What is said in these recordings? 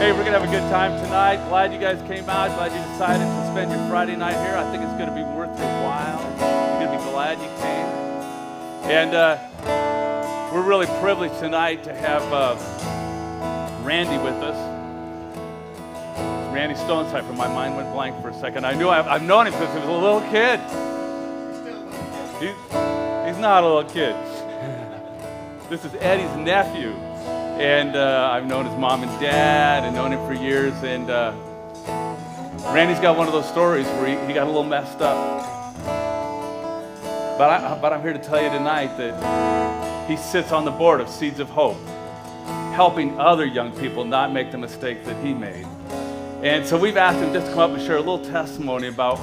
Hey, we're going to have a good time tonight. Glad you guys came out. Glad you decided to spend your Friday night here. I think it's going to be worth your while. You're going to be glad you came. And we're really privileged tonight to have Randy with us. Randy Stonecypher. My mind went blank for a second. I knew I've known him since he was a little kid. He's not a little kid. This is Eddie's nephew. And I've known his mom and dad and known him for years. And Randy's got one of those stories where he got a little messed up. But I'm here to tell you tonight that he sits on the board of Seeds of Hope, helping other young people not make the mistakes that he made. And so we've asked him just to come up and share a little testimony about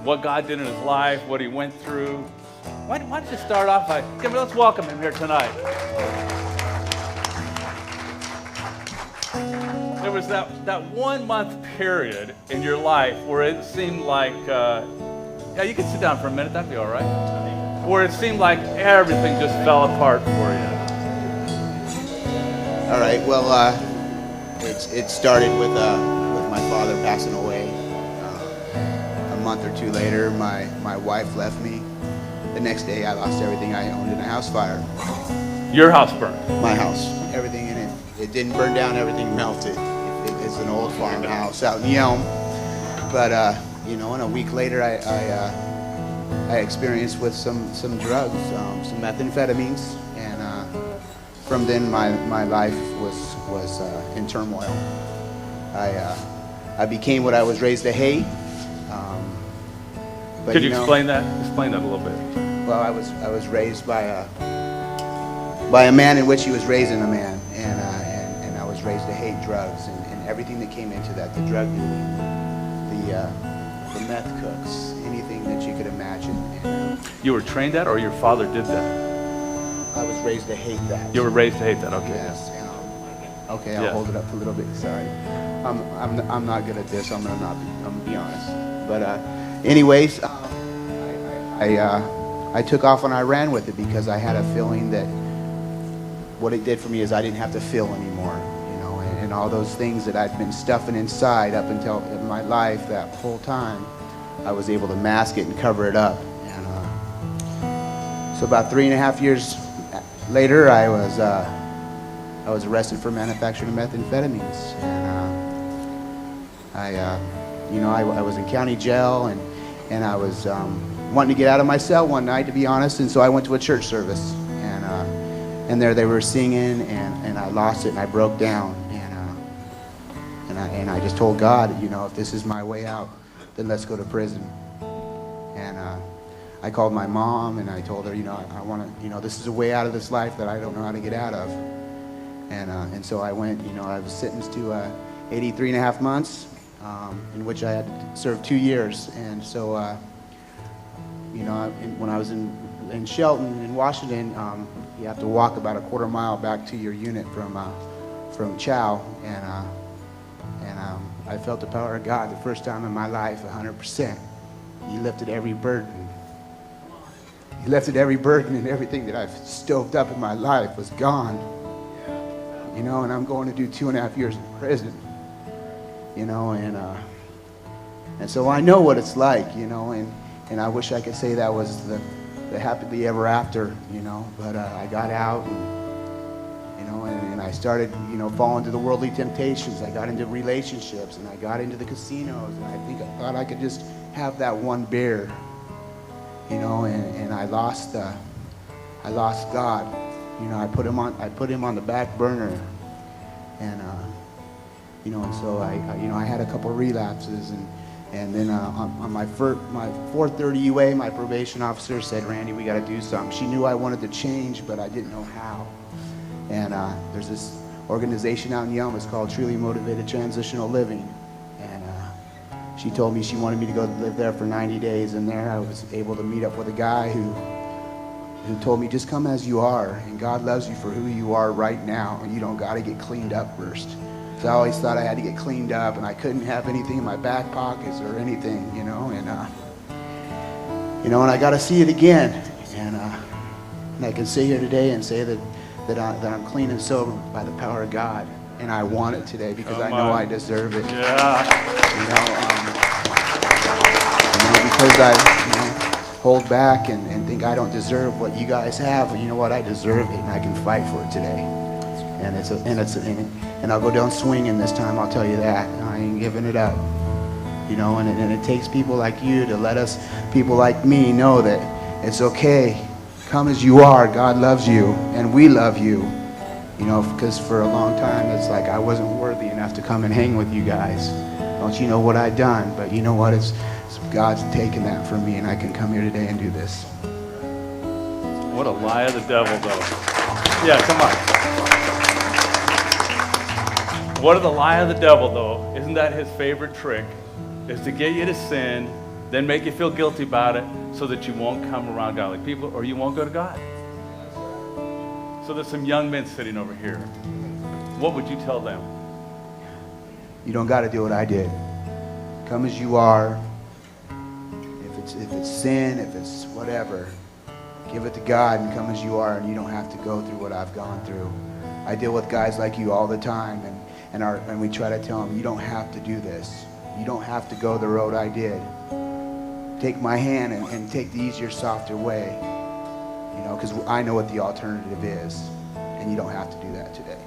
what God did in his life, what he went through. Why don't you start off by, let's welcome him here tonight. There was that 1 month period in your life where it seemed like, yeah, you can sit down for a minute, that'd be all right. Where it seemed like everything just fell apart for you. All right, well, it started with my father passing away. A month or two later, my wife left me. The next day, I lost everything I owned in a house fire. Your house burned? My house, everything in it. It didn't burn down, everything melted. It's an old farmhouse out in Yelm. But, and a week later, I experienced with some drugs, some methamphetamines. And from then, my life was in turmoil. I became what I was raised to hate. But, could you explain that? Explain that a little bit. Well, I was raised by a man in which he was raising a man, and I was raised to hate drugs and everything that came into that, the drug dealing, the meth cooks, anything that you could imagine. And, you were trained that, or your father did that? I was raised to hate that. You were raised to hate that, okay. Yes. Okay, I'll hold it up a little bit. Sorry, I'm not good at this. I'm gonna be honest. But anyways, I took off and I ran with it because I had a feeling that what it did for me is I didn't have to feel anymore, and all those things that I'd been stuffing inside up until in my life that whole time, I was able to mask it and cover it up. And so about 3.5 years later, I was arrested for manufacturing methamphetamines, and I was in county jail, and I was wanting to get out of my cell one night, to be honest, and so I went to a church service, and there they were singing, and I lost it, and I broke down, and I just told God, if this is my way out, then let's go to prison. And I called my mom, and I told her, I want to, this is a way out of this life that I don't know how to get out of. And so I went, I was sentenced to 83.5 months, in which I had to serve 2 years. And so, when I was in Shelton, in Washington, you have to walk about a quarter mile back to your unit from Chow. And I felt the power of God the first time in my life, 100%. He lifted every burden. He lifted every burden, and everything that I've stoved up in my life was gone. And I'm going to do 2.5 years in prison, and so I know what it's like, and I wish I could say that was the happily ever after, but I got out, and I started, falling to the worldly temptations. I got into relationships, and I got into the casinos, and I thought I could just have that one beer, and I lost God. I put him on the back burner, and and so I had a couple of relapses, and then on my 4:30 UA, my probation officer said, "Randy, we got to do something." She knew I wanted to change, but I didn't know how. And there's this organization out in Yelm. It's called Truly Motivated Transitional Living, and she told me she wanted me to go live there for 90 days, and there I was able to meet up with a guy who told me, just come as you are, and God loves you for who you are right now, and you don't got to get cleaned up first. So I always thought I had to get cleaned up, and I couldn't have anything in my back pockets or anything, and I got to see it again, and I can sit here today and say that I'm clean and sober by the power of God. and I want it today because I Come know on. I deserve it. Yeah. Because I hold back and think I don't deserve what you guys have, but you know what? I deserve it, and I can fight for it today. And I'll go down swinging this time. I'll tell you that. I ain't giving it up. And it takes people like you to let us, people like me, know that it's okay. Come as you are. God loves you, and we love you. Because for a long time, it's like I wasn't worthy enough to come and hang with you guys. Don't you know what I've done? But you know what? It's God's taken that from me, and I can come here today and do this. What a lie of the devil, though. Yeah, come on. What a lie of the devil, though. Isn't that his favorite trick? Is to get you to sin, then make you feel guilty about it so that you won't come around godly people or you won't go to God. So there's some young men sitting over here. What would you tell them? You don't got to do what I did. Come as you are. If it's sin, if it's whatever, give it to God and come as you are, and you don't have to go through what I've gone through. I deal with guys like you all the time, and we try to tell them, you don't have to do this. You don't have to go the road I did. Take my hand and take the easier, softer way. Because I know what the alternative is, and you don't have to do that today.